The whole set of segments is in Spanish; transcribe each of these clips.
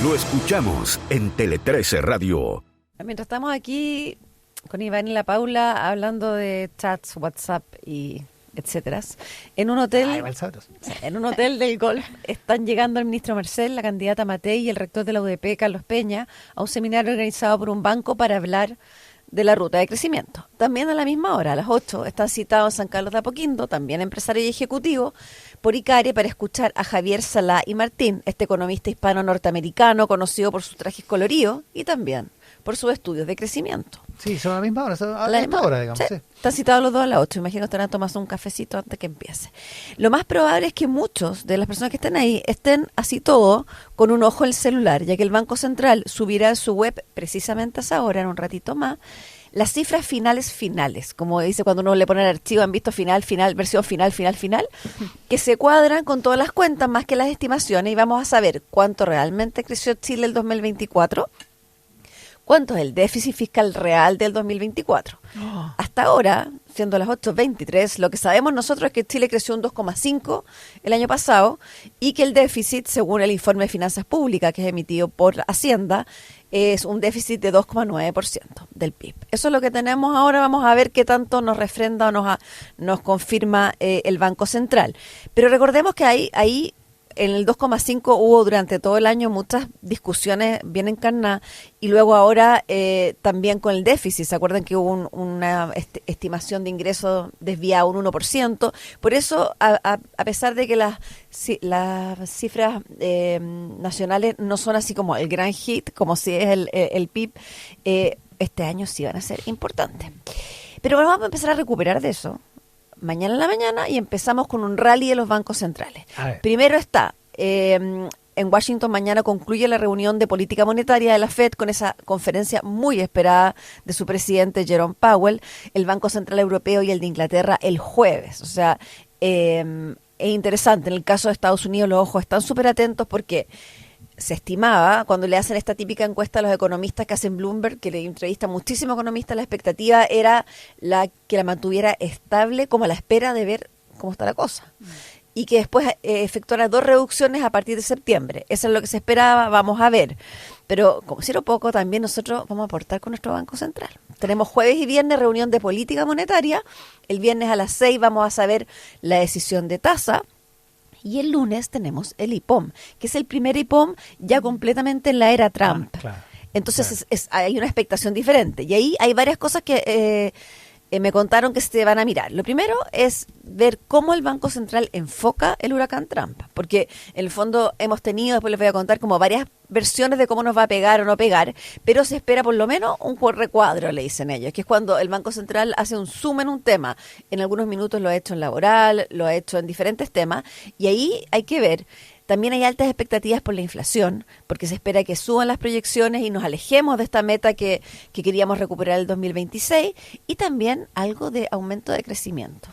Lo escuchamos en Tele 13 Radio. Mientras estamos aquí con Iván y la Paula hablando de chats, WhatsApp y etcétera, en un hotel del Golf están llegando el ministro Marcel, la candidata Matei y el rector de la UDP, Carlos Peña, a un seminario organizado por un banco para hablar de la ruta de crecimiento. También a la misma hora, a las 8, están citados en San Carlos de Apoquindo, también empresario y ejecutivo, por ICARE para escuchar a Javier Salá y Martín, este economista hispano-norteamericano conocido por sus trajes coloridos y también por sus estudios de crecimiento. Sí, son a la misma hora, a la misma hora, digamos. Sí. Están citados los dos a las 8, imagino que estarán tomando un cafecito antes que empiece. Lo más probable es que muchos de las personas que estén ahí estén así todo con un ojo en el celular, ya que el Banco Central subirá a su web precisamente a esa hora, en un ratito más, las cifras finales, como dice cuando uno le pone el archivo, han visto final, versión final, que se cuadran con todas las cuentas más que las estimaciones y vamos a saber cuánto realmente creció Chile el 2024, cuánto es el déficit fiscal real del 2024. Hasta ahora, siendo las 8:23, lo que sabemos nosotros es que Chile creció un 2,5 el año pasado y que el déficit, según el informe de finanzas públicas que es emitido por Hacienda, es un déficit de 2,9% del PIB. Eso es lo que tenemos ahora. Vamos a ver qué tanto nos refrenda o nos confirma el Banco Central. Pero recordemos que ahí en el 2,5 hubo durante todo el año muchas discusiones bien encarnadas y luego ahora también con el déficit. ¿Se acuerdan que hubo una estimación de ingresos desviada un 1%? Por eso, a pesar de que las cifras nacionales no son así como el gran hit, como si es el PIB, este año sí van a ser importantes. Pero vamos a empezar a recuperar de eso mañana en la mañana y empezamos con un rally de los bancos centrales. Primero está, en Washington mañana concluye la reunión de política monetaria de la Fed con esa conferencia muy esperada de su presidente Jerome Powell, el Banco Central Europeo y el de Inglaterra el jueves. O sea, es interesante. En el caso de Estados Unidos los ojos están súper atentos porque se estimaba, cuando le hacen esta típica encuesta a los economistas que hacen Bloomberg, que le entrevista muchísimos economistas, la expectativa era que la mantuviera estable como a la espera de ver cómo está la cosa. Y que después efectuara 2 reducciones a partir de septiembre. Eso es lo que se esperaba, vamos a ver. Pero, como si no poco, también nosotros vamos a aportar con nuestro Banco Central. Tenemos jueves y viernes reunión de política monetaria. El viernes a las 6 vamos a saber la decisión de tasa. Y el lunes tenemos el IPOM, que es el primer IPOM ya completamente en la era Trump. Claro, entonces hay una expectación diferente. Y ahí hay varias cosas que me contaron que se van a mirar. Lo primero es ver cómo el Banco Central enfoca el huracán Trump. Porque en el fondo hemos tenido, después les voy a contar, como varias versiones de cómo nos va a pegar o no pegar, pero se espera por lo menos un recuadro, le dicen ellos, que es cuando el Banco Central hace un zoom en un tema. En algunos minutos lo ha hecho en laboral, lo ha hecho en diferentes temas, y ahí hay que ver. También hay altas expectativas por la inflación, porque se espera que suban las proyecciones y nos alejemos de esta meta que queríamos recuperar el 2026, y también algo de aumento de crecimiento.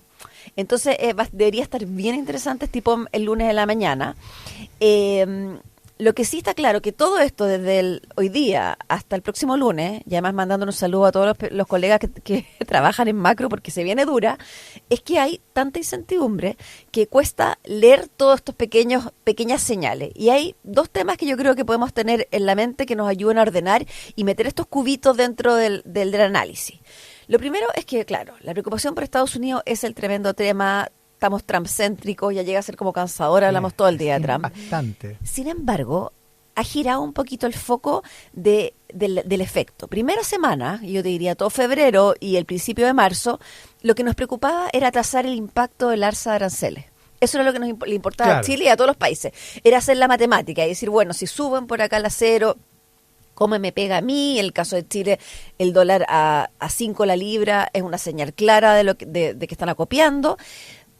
Entonces debería estar bien interesante tipo el lunes de la mañana. Lo que sí está claro que todo esto desde hoy día hasta el próximo lunes, y además mandándonos saludos a todos los colegas que trabajan en macro porque se viene dura, es que hay tanta incertidumbre que cuesta leer todos estos pequeñas señales. Y hay 2 temas que yo creo que podemos tener en la mente que nos ayuden a ordenar y meter estos cubitos dentro del análisis. Lo primero es que, claro, la preocupación por Estados Unidos es el tremendo tema. Estamos Trump-céntricos, ya llega a ser como cansador, hablamos todo el día de Trump. Bastante. Sin embargo, ha girado un poquito el foco del efecto. Primera semana, yo te diría todo febrero y el principio de marzo, lo que nos preocupaba era trazar el impacto del alza de aranceles. Eso era lo que le importaba a Chile y a todos los países. Era hacer la matemática y decir, bueno, si suben por acá el acero, ¿cómo me pega a mí? En el caso de Chile, el dólar a 5 la libra es una señal clara de que están acopiando.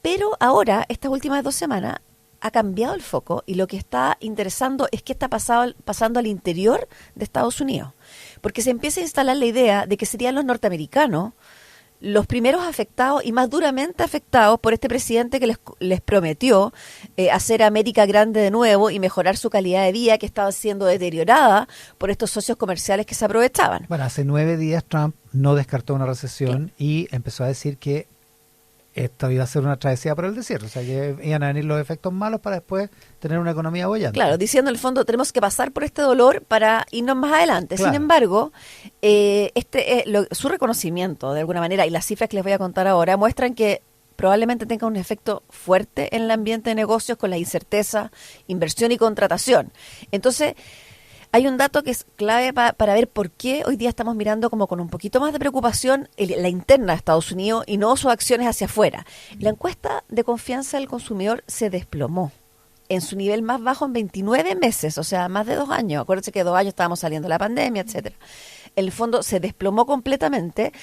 Pero ahora, estas últimas 2 semanas, ha cambiado el foco y lo que está interesando es qué está pasando al interior de Estados Unidos. Porque se empieza a instalar la idea de que serían los norteamericanos los primeros afectados y más duramente afectados por este presidente que les prometió hacer América grande de nuevo y mejorar su calidad de vida que estaba siendo deteriorada por estos socios comerciales que se aprovechaban. Bueno, hace 9 días Trump no descartó una recesión y empezó a decir que esto iba a ser una travesía por el desierto, o sea que iban a venir los efectos malos para después tener una economía bollante. Claro, diciendo en el fondo tenemos que pasar por este dolor para irnos más adelante. Claro. Sin embargo, su reconocimiento de alguna manera y las cifras que les voy a contar ahora muestran que probablemente tenga un efecto fuerte en el ambiente de negocios con la incerteza, inversión y contratación. Entonces, hay un dato que es clave para ver por qué hoy día estamos mirando como con un poquito más de preocupación la interna de Estados Unidos y no sus acciones hacia afuera. La encuesta de confianza del consumidor se desplomó en su nivel más bajo en 29 meses, o sea, más de 2 años. Acuérdense que 2 años estábamos saliendo de la pandemia, etcétera. El fondo se desplomó completamente,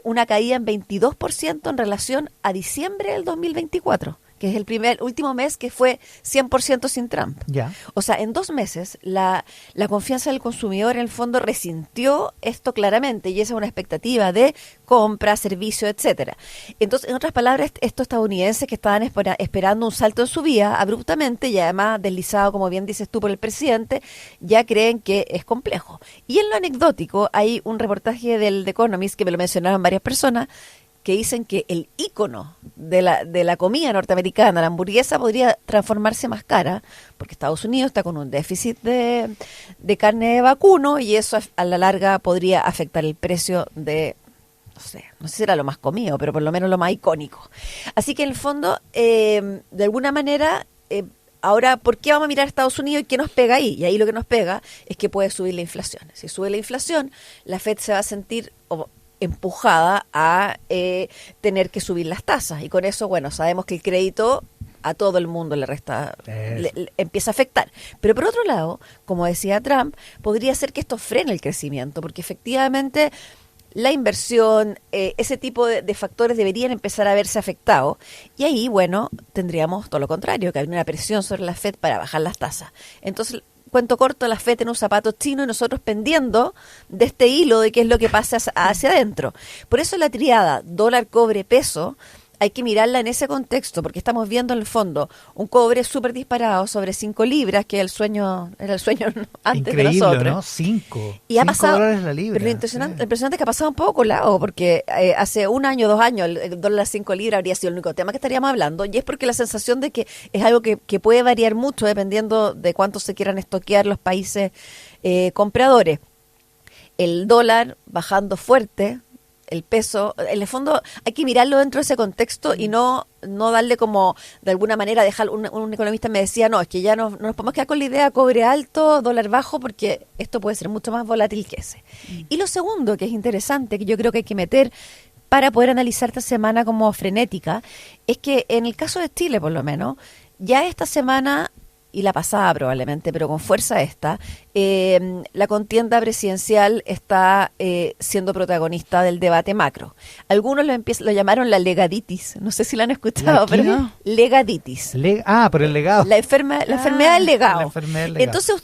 una caída en 22% en relación a diciembre del 2024, que es el último mes que fue 100% sin Trump. Ya. O sea, en 2 meses la confianza del consumidor en el fondo resintió esto claramente y esa es una expectativa de compra, servicio, etcétera. Entonces, en otras palabras, estos estadounidenses que estaban esperando un salto en su vida abruptamente y además deslizado, como bien dices tú, por el presidente, ya creen que es complejo. Y en lo anecdótico, hay un reportaje del The Economist que me lo mencionaron varias personas, que dicen que el ícono de la comida norteamericana, la hamburguesa, podría transformarse más cara, porque Estados Unidos está con un déficit de carne de vacuno y eso a la larga podría afectar el precio de, no sé si era lo más comido, pero por lo menos lo más icónico. Así que en el fondo, de alguna manera, ahora, ¿por qué vamos a mirar a Estados Unidos y qué nos pega ahí? Y ahí lo que nos pega es que puede subir la inflación. Si sube la inflación, la Fed se va a sentir empujada a tener que subir las tasas y con eso, bueno, sabemos que el crédito a todo el mundo le empieza a afectar. Pero por otro lado, como decía Trump, podría ser que esto frene el crecimiento, porque efectivamente la inversión, ese tipo de factores deberían empezar a verse afectados y ahí, bueno, tendríamos todo lo contrario, que hay una presión sobre la Fed para bajar las tasas. Entonces, cuento corto, la Fed en un zapato chino y nosotros pendiendo de este hilo de qué es lo que pasa hacia adentro. Por eso la triada dólar, cobre, peso, hay que mirarla en ese contexto, porque estamos viendo en el fondo un cobre súper disparado sobre 5 libras, que era el sueño antes increíble, de nosotros. ¿no? 5. Y ha pasado, $5 la libra. pero lo impresionante es que ha pasado un poco colado, porque hace 1 año, 2 años, el dólar 5 libras habría sido el único tema que estaríamos hablando, y es porque la sensación de que es algo que puede variar mucho dependiendo de cuánto se quieran estoquear los países compradores. El dólar bajando fuerte, el peso, en el fondo hay que mirarlo dentro de ese contexto y no darle como, de alguna manera, dejar, un economista me decía, no, es que ya no nos podemos quedar con la idea cobre alto, dólar bajo, porque esto puede ser mucho más volátil que ese. Y lo segundo, que es interesante, que yo creo que hay que meter para poder analizar esta semana como frenética, es que en el caso de Chile, por lo menos, ya esta semana y la pasada probablemente, pero con fuerza esta, la contienda presidencial está siendo protagonista del debate macro. Algunos lo llamaron la legaditis, no sé si la han escuchado, pero legaditis. Por el legado. La enfermedad del legado. La enfermedad del legado. Entonces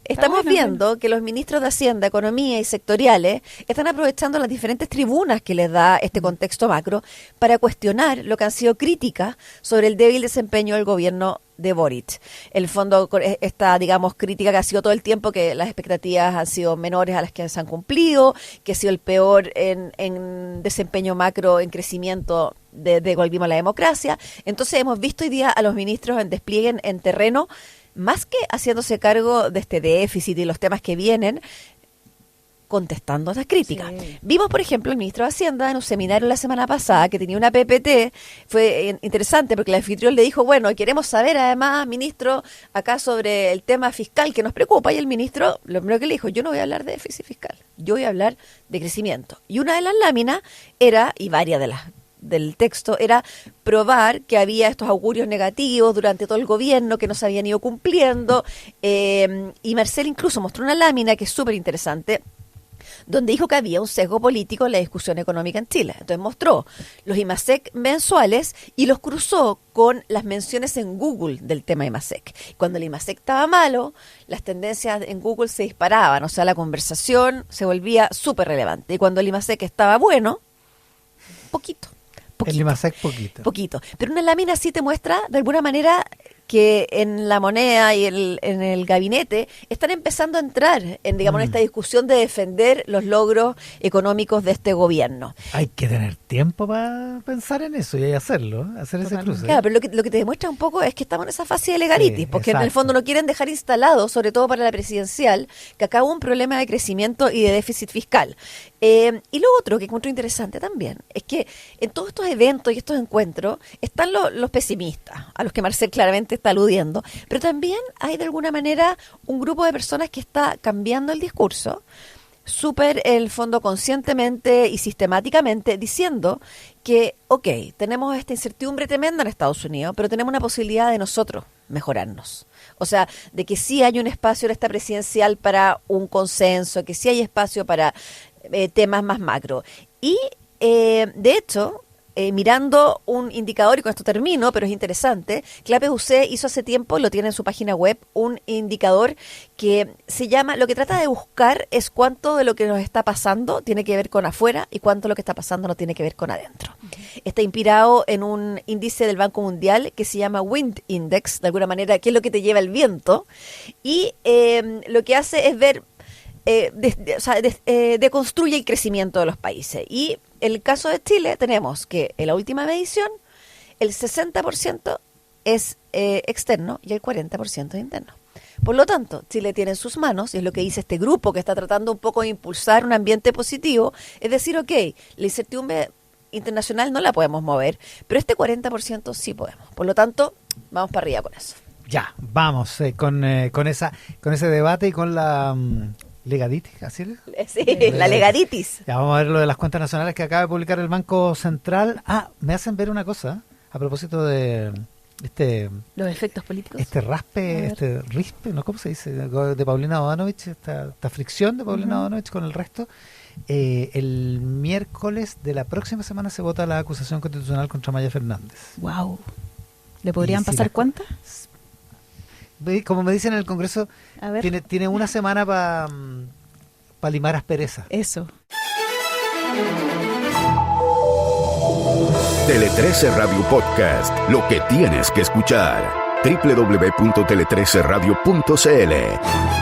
estamos viendo que los ministros de Hacienda, Economía y sectoriales están aprovechando las diferentes tribunas que les da este contexto macro para cuestionar lo que han sido críticas sobre el débil desempeño del gobierno de Boric. El fondo, esta, digamos, crítica que ha sido todo el tiempo, que las expectativas han sido menores a las que se han cumplido, que ha sido el peor en desempeño macro, en crecimiento desde que volvimos a la democracia. Entonces hemos visto hoy día a los ministros en despliegue en terreno, más que haciéndose cargo de este déficit y los temas que vienen, contestando esas críticas. Sí. Vimos, por ejemplo, el ministro de Hacienda en un seminario la semana pasada que tenía una PPT, fue interesante porque el anfitrión le dijo, bueno, queremos saber además, ministro, acá sobre el tema fiscal que nos preocupa, y el ministro, lo primero que le dijo, yo no voy a hablar de déficit fiscal, yo voy a hablar de crecimiento. Y una de las láminas era, y varias del texto, era probar que había estos augurios negativos durante todo el gobierno que no se habían ido cumpliendo, y Marcel incluso mostró una lámina que es súper interesante, donde dijo que había un sesgo político en la discusión económica en Chile. Entonces mostró los IMASEC mensuales y los cruzó con las menciones en Google del tema IMASEC. Cuando el IMASEC estaba malo, las tendencias en Google se disparaban, o sea, la conversación se volvía súper relevante. Y cuando el IMASEC estaba bueno, poquito. El IMASEC poquito. Pero una lámina sí te muestra, de alguna manera, que en la moneda y en el gabinete están empezando a entrar en, digamos, en esta discusión de defender los logros económicos de este gobierno. Hay que tener tiempo para pensar en eso y hacer ese cruce. Claro, pero lo que te demuestra un poco es que estamos en esa fase de legalitis, Sí, porque en el exacto. fondo no quieren dejar instalado, sobre todo para la presidencial, que acá hubo un problema de crecimiento y de déficit fiscal. Y lo otro que encuentro interesante también es que en todos estos eventos y estos encuentros están los pesimistas, a los que Marcel claramente está aludiendo, pero también hay de alguna manera un grupo de personas que está cambiando el discurso, súper, en el fondo, conscientemente y sistemáticamente, diciendo que, ok, tenemos esta incertidumbre tremenda en Estados Unidos, pero tenemos una posibilidad de nosotros mejorarnos. O sea, de que sí hay un espacio en esta presidencial para un consenso, que sí hay espacio para temas más macro. Y, de hecho, mirando un indicador, y con esto termino, pero es interesante, que la PUC hizo hace tiempo, lo tiene en su página web, un indicador que se llama, lo que trata de buscar es cuánto de lo que nos está pasando tiene que ver con afuera y cuánto de lo que está pasando no tiene que ver con adentro. Está inspirado en un índice del Banco Mundial que se llama Wind Index, de alguna manera, que es lo que te lleva el viento, y lo que hace es ver, deconstruye el crecimiento de los países. Y en el caso de Chile tenemos que en la última medición el 60% es externo y el 40% es interno. Por lo tanto, Chile tiene en sus manos, y es lo que dice este grupo que está tratando un poco de impulsar un ambiente positivo, es decir, ok, la incertidumbre internacional no la podemos mover, pero este 40% sí podemos. Por lo tanto, vamos para arriba con eso. Ya, vamos con ese debate y con la legaditis, ¿así es? Sí, la legaditis. Ya vamos a ver lo de las cuentas nacionales que acaba de publicar el Banco Central. Me hacen ver una cosa a propósito de los efectos políticos. este rispe, ¿no? ¿Cómo se dice? De Paulina Bodanovich, esta fricción de Paulina Bodanovich con el resto. El miércoles de la próxima semana se vota la acusación constitucional contra Maya Fernández. Wow. ¿Le podrían Y si pasar la- cuántas? Como me dicen en el Congreso, A ver. tiene una semana para limar aspereza. Eso. Tele 13 Radio Podcast, lo que tienes que escuchar. www.tele13radio.cl